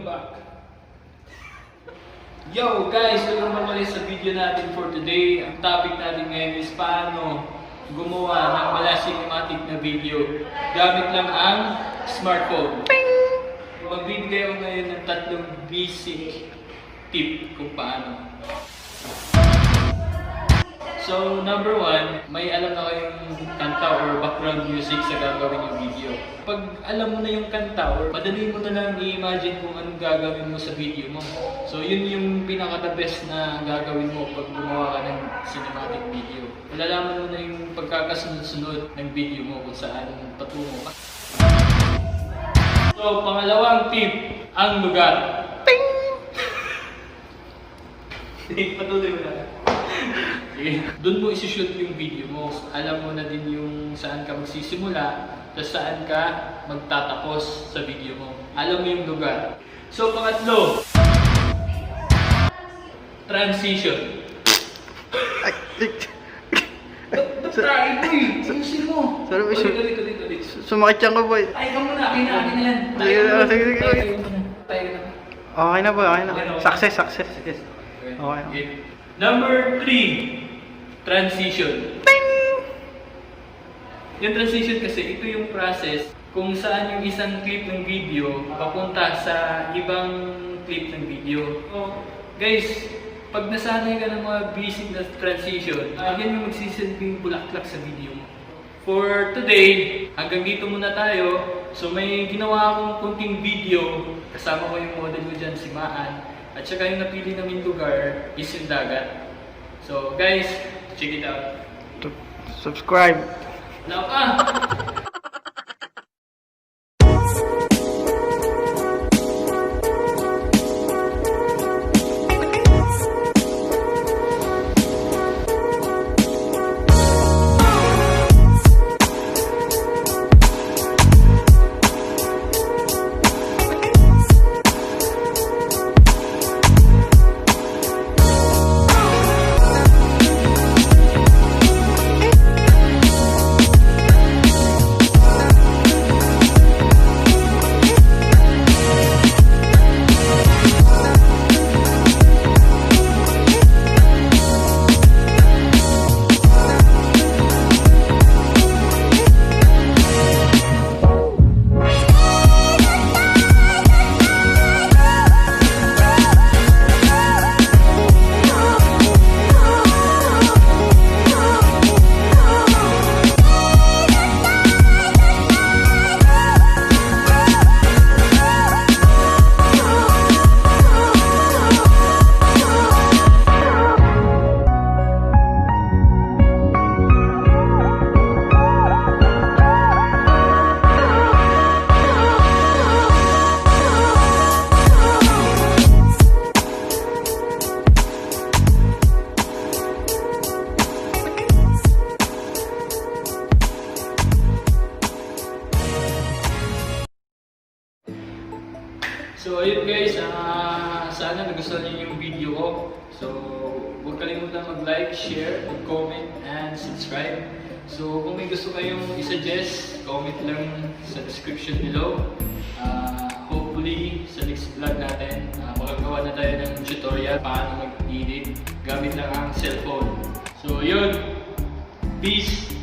back. Yo guys, welcome back ulit sa video natin for today. Ang topic natin ngayon is paano gumawa ng wala cinematic na video gamit lang ang smartphone. Magbibigay ako ngayon ng 3 basic tip kung paano. So, number 1, may alam na kayong kanta or background music sa gagawin yung video. Pag alam mo na yung kanta or madali mo na lang i-imagine kung anong gagawin mo sa video mo. So, yun yung pinaka-the best na gagawin mo pag gumawa ka ng cinematic video. Malalaman mo na yung pagkakasunod-sunod ng video mo kung saan patungo ka. So, pangalawang tip, ang lugar. Ping! Patuloy mo na. Doon mo isi-shoot yung video mo. Alam mo na din yung saan ka magsisimula, tapos saan ka magtatapos sa video mo. Alam mo yung lugar. So, pangatlo, transition. Try mo eh. Ayusin mo. Ulit. Sumakit yan ko, boy. Ay, ka muna. Akin na yan. Sige. Tayo na. Okay na, boy. Okay na. Success. Okay. Number 3, transition. Yung transition kasi, ito yung process kung saan yung isang clip ng video papunta sa ibang clip ng video. So, guys, pag nasanay ka ng mga basic na transition, yan yung magsisilbing bulaklak sa video mo. For today, hanggang dito muna tayo. So, may ginawa akong kunting video. Kasama ko yung model ko dyan, si Maan. At saka yung napili naming lugar is yung dagat. So guys, check it out. Subscribe. Wala pa! So ayun guys, sana nagustuhan niyo yung video ko. So huwag kalimutan mag-like, share, mag-comment, and subscribe. So kung may gusto kayong i-suggest, comment lang sa description below. Hopefully sa next vlog natin, makagawa na tayo ng tutorial paano mag-edit gamit lang ang cellphone. So yun, peace!